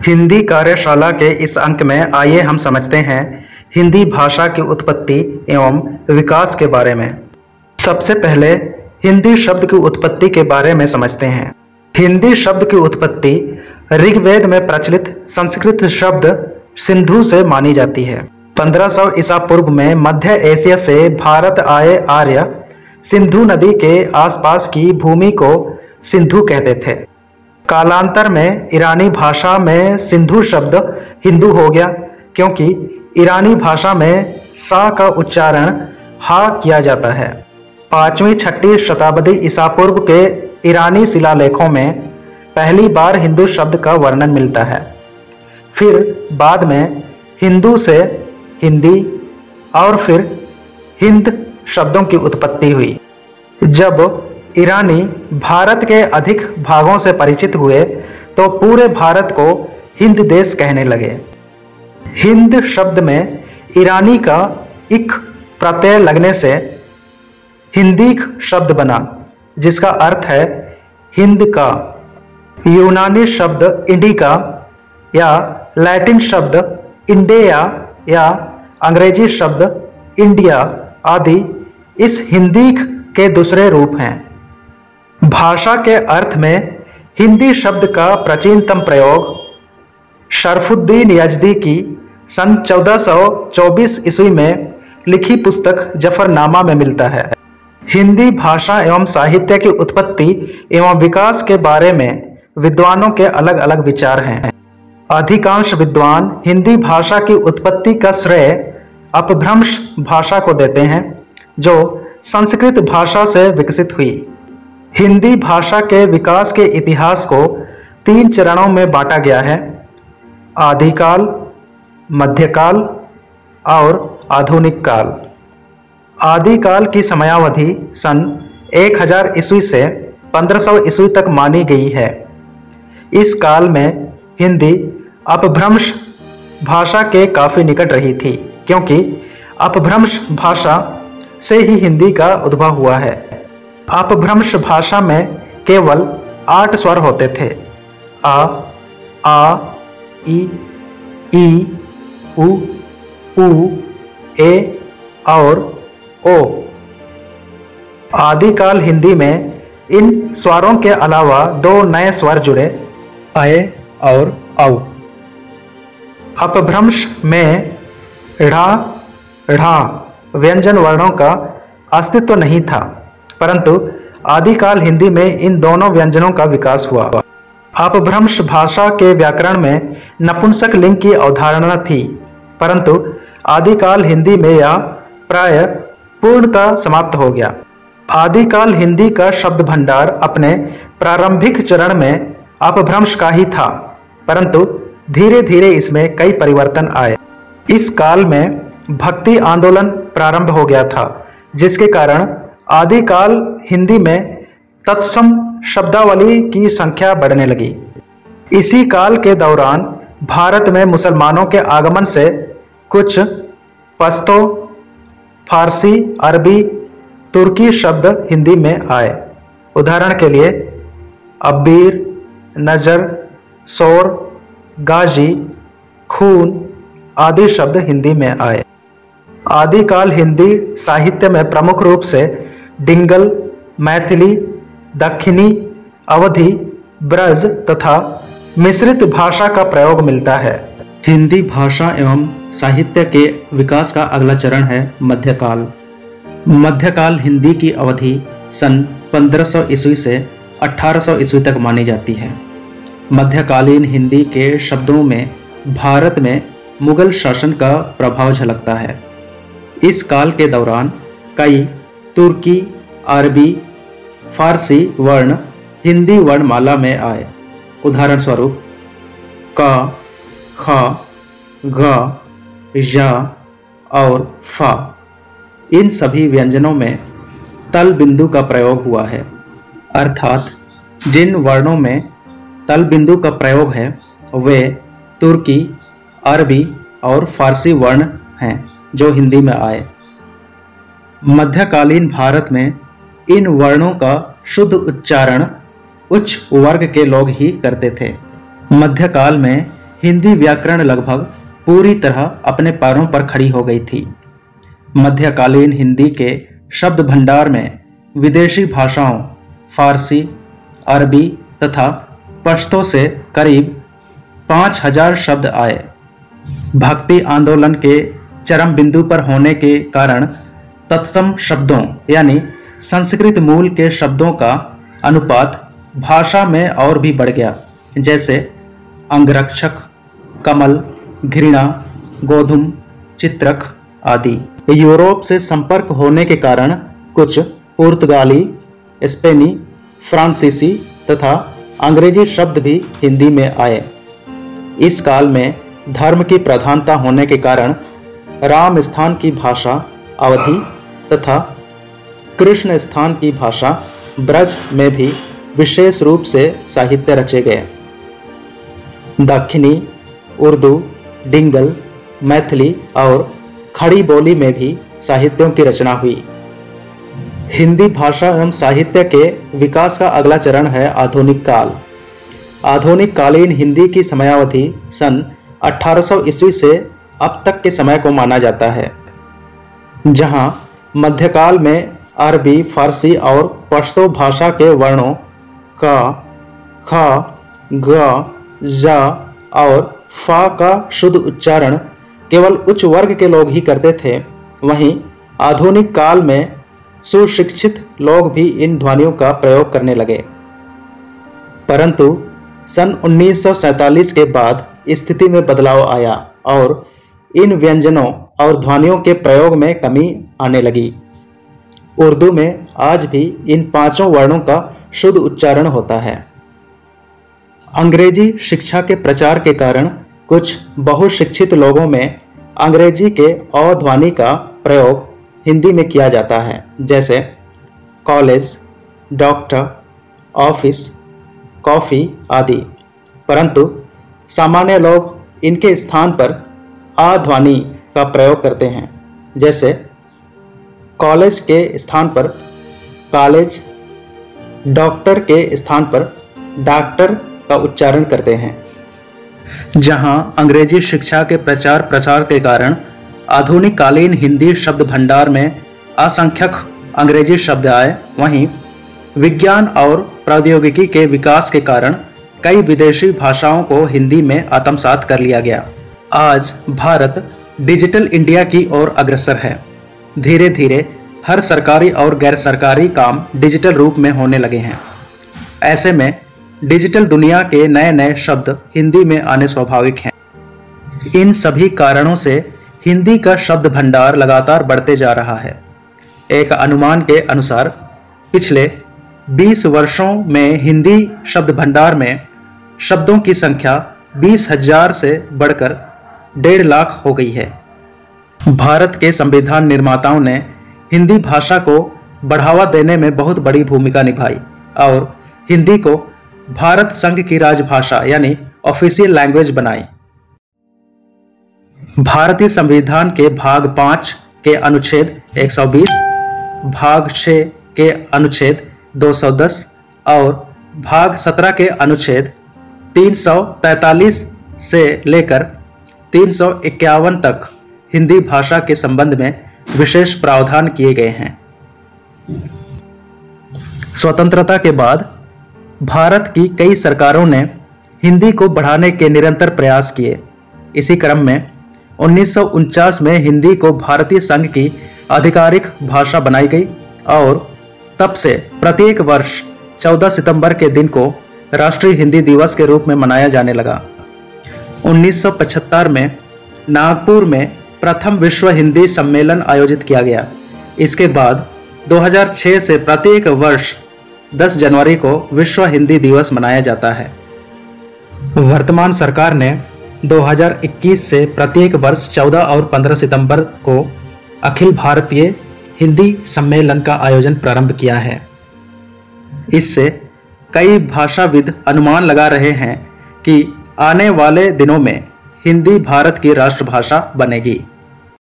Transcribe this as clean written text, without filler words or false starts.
हिंदी कार्यशाला के इस अंक में आइए हम समझते हैं हिंदी भाषा की उत्पत्ति एवं विकास के बारे में। सबसे पहले हिंदी शब्द की उत्पत्ति के बारे में समझते हैं। हिंदी शब्द की उत्पत्ति ऋग्वेद में प्रचलित संस्कृत शब्द सिंधु से मानी जाती है। 1500 ईसा पूर्व में मध्य एशिया से भारत आए आर्य सिंधु नदी के आसपास की भूमि को सिंधु कहते थे। कालांतर में ईरानी भाषा में सिंधु शब्द हिंदू हो गया, क्योंकि ईरानी भाषा में सा का उच्चारण हा किया जाता है। 5वीं-6वीं शताब्दी ईसा पूर्व के ईरानी शिलालेखों में पहली बार हिंदू शब्द का वर्णन मिलता है। फिर बाद में हिंदू से हिंदी और फिर हिंद शब्दों की उत्पत्ति हुई। जब ईरानी भारत के अधिक भागों से परिचित हुए तो पूरे भारत को हिंद देश कहने लगे। हिंद शब्द में ईरानी का इक प्रत्यय लगने से हिंदीक शब्द बना, जिसका अर्थ है हिंद का। यूनानी शब्द इंडिका या लैटिन शब्द इंडिया या अंग्रेजी शब्द इंडिया आदि इस हिंदीक के दूसरे रूप हैं। भाषा के अर्थ में हिंदी शब्द का प्राचीनतम प्रयोग शरफुद्दीन यजदी की सन 1424 ईस्वी में लिखी पुस्तक जफरनामा में मिलता है। हिंदी भाषा एवं साहित्य की उत्पत्ति एवं विकास के बारे में विद्वानों के अलग अलग विचार हैं। अधिकांश विद्वान हिंदी भाषा की उत्पत्ति का श्रेय अपभ्रंश भाषा को देते हैं, जो संस्कृत भाषा से विकसित हुई। हिंदी भाषा के विकास के इतिहास को 3 चरणों में बांटा गया है: आदिकाल, मध्यकाल और आधुनिक काल। आदिकाल की समयावधि सन 1000 ईस्वी से 1500 ईस्वी तक मानी गई है। इस काल में हिंदी अपभ्रंश भाषा के काफी निकट रही थी, क्योंकि अपभ्रंश भाषा से ही हिंदी का उद्भव हुआ है। अपभ्रंश भाषा में केवल 8 स्वर होते थे: आ, ई, उ, ए और ओ। आदिकाल हिंदी में इन स्वरों के अलावा 2 नए स्वर जुड़े: अय और औ। अपभ्रंश में ढ़, ढ़ व्यंजन वर्णों का अस्तित्व नहीं था, परंतु आदिकाल हिंदी में इन दोनों व्यंजनों का विकास हुआ। अपभ्रंश भाषा के व्याकरण में नपुंसक लिंग की अवधारणा थी, परंतु आदिकाल हिंदी में यह प्राय पूर्णतः समाप्त हो गया। आदिकाल हिंदी का शब्द भंडार अपने प्रारंभिक चरण में अपभ्रंश का ही था, परंतु धीरे धीरे इसमें कई परिवर्तन आए। इस काल में भक्ति आंदोलन प्रारंभ हो गया था, जिसके कारण आदिकाल हिंदी में तत्सम शब्दावली की संख्या बढ़ने लगी। इसी काल के दौरान भारत में मुसलमानों के आगमन से कुछ पश्तो, फारसी, अरबी, तुर्की शब्द हिंदी में आए। उदाहरण के लिए अब्बीर, नजर, शोर, गाजी, खून आदि शब्द हिंदी में आए। आदिकाल हिंदी साहित्य में प्रमुख रूप से डिंगल, मैथिली, दक्षिणी, अवधी, ब्रज तथा मिश्रित भाषा का प्रयोग मिलता है। हिंदी भाषा एवं साहित्य के विकास का अगला चरण है मध्यकाल। मध्यकाल हिंदी की अवधि सन 1500 ईस्वी से 1800 ईस्वी तक मानी जाती है। मध्यकालीन हिंदी के शब्दों में भारत में मुगल शासन का प्रभाव झलकता है। इस काल के दौरान कई तुर्की, अरबी, फारसी वर्ण हिंदी वर्णमाला में आए। उदाहरण स्वरूप क, ख, ग, या और फा। इन सभी व्यंजनों में तल बिंदु का प्रयोग हुआ है, अर्थात जिन वर्णों में तल बिंदु का प्रयोग है वे तुर्की, अरबी और फारसी वर्ण हैं जो हिंदी में आए। मध्यकालीन भारत में इन वर्णों का शुद्ध उच्चारण उच्च वर्ग के लोग ही करते थे। मध्यकाल में हिंदी व्याकरण लगभग पूरी तरह अपने पैरों पर खड़ी हो गई थी। मध्यकालीन हिंदी के शब्द भंडार में विदेशी भाषाओं फारसी, अरबी तथा पश्तो से करीब 5000 शब्द आए। भक्ति आंदोलन के चरम बिंदु पर होने के कारण तत्सम शब्दों यानी संस्कृत मूल के शब्दों का अनुपात भाषा में और भी बढ़ गया, जैसे अंगरक्षक, कमल, घृणा, गोधुम, चित्रक आदि। यूरोप से संपर्क होने के कारण कुछ पुर्तगाली, स्पेनी, फ्रांसीसी तथा अंग्रेजी शब्द भी हिंदी में आए। इस काल में धर्म की प्रधानता होने के कारण राम स्थान की भाषा अवधी तथा कृष्ण स्थान की भाषा ब्रज में भी विशेष रूप से साहित्य रचे गए। दक्षिणी, उर्दू, डिंगल, मैथिली और खड़ी बोली में भी साहित्यों की रचना हुई। हिंदी भाषा एवं साहित्य के विकास का अगला चरण है आधुनिक काल। आधुनिक कालीन हिंदी की समयावधि सन 1800 ईस्वी से अब तक के समय को माना जाता है, जहां मध्यकाल में अरबी, फारसी और पश्तो भाषा के वर्णों का, खा, गा, जा और फा का शुद्ध उच्चारण केवल उच्च वर्ग के लोग ही करते थे। वहीं आधुनिक काल में सुशिक्षित लोग भी इन ध्वनियों का प्रयोग करने लगे। परंतु सन 1947 के बाद स्थिति में बदलाव आया और इन व्यंजनों और ध्वनियों के प्रयोग में कमी आने लगी। उर्दू में आज भी इन 5 वर्णों का शुद्ध उच्चारण होता है। अंग्रेजी शिक्षा के प्रचार के कारण कुछ बहुशिक्षित लोगों में अंग्रेजी के अ ध्वनि का प्रयोग हिंदी में किया जाता है, जैसे कॉलेज, डॉक्टर, ऑफिस, कॉफी आदि। परंतु सामान्य लोग इनके स्थान पर आ ध्वनि का प्रयोग करते हैं, जैसे कॉलेज के स्थान पर कॉलेज, डॉक्टर के स्थान पर डॉक्टर का उच्चारण करते हैं। जहां अंग्रेजी शिक्षा के प्रचार प्रसार के कारण आधुनिक कालीन हिंदी शब्द भंडार में असंख्यक अंग्रेजी शब्द आए, वहीं विज्ञान और प्रौद्योगिकी के विकास के कारण कई विदेशी भाषाओं को हिंदी में आत्मसात कर लिया गया। आज भारत डिजिटल इंडिया की ओर अग्रसर है। धीरे धीरे हर सरकारी और गैर सरकारी काम डिजिटल रूप में होने लगे हैं। ऐसे में डिजिटल दुनिया के नए नए शब्द हिंदी में आने स्वाभाविक हैं। इन सभी कारणों से हिंदी का शब्द भंडार लगातार बढ़ते जा रहा है। एक अनुमान के अनुसार पिछले 20 वर्षों में हिंदी शब्द भंडार में शब्दों की संख्या 20,000 से बढ़कर 1.5 लाख हो गई है। भारत के संविधान निर्माताओं ने हिंदी भाषा को बढ़ावा देने में बहुत बड़ी भूमिका निभाई और हिंदी को भारत संघ की राजभाषा यानी ऑफिशियल लैंग्वेज बनाई। भारतीय संविधान के भाग 5 के अनुच्छेद 120, भाग 6 के अनुच्छेद 210 और भाग 17 के अनुच्छेद 343 से लेकर 351 तक हिंदी भाषा के संबंध में विशेष प्रावधान किए गए हैं। स्वतंत्रता के बाद भारत की कई सरकारों ने हिंदी को बढ़ाने के निरंतर प्रयास किए। इसी क्रम में 1949 में हिंदी को भारतीय संघ की आधिकारिक भाषा बनाई गई और तब से प्रत्येक वर्ष 14 सितंबर के दिन को राष्ट्रीय हिंदी दिवस के रूप में मनाया जाने लगा। 1975 में नागपुर में प्रथम विश्व हिंदी सम्मेलन आयोजित किया गया। इसके बाद 2006 से प्रत्येक वर्ष 10 जनवरी को विश्व हिंदी दिवस मनाया जाता है। वर्तमान सरकार ने 2021 से प्रत्येक वर्ष 14 और 15 सितंबर को अखिल भारतीय हिंदी सम्मेलन का आयोजन प्रारंभ किया है। इससे कई भाषाविद अनुमान लगा रहे हैं कि आने वाले दिनों में हिंदी भारत की राष्ट्रभाषा बनेगी।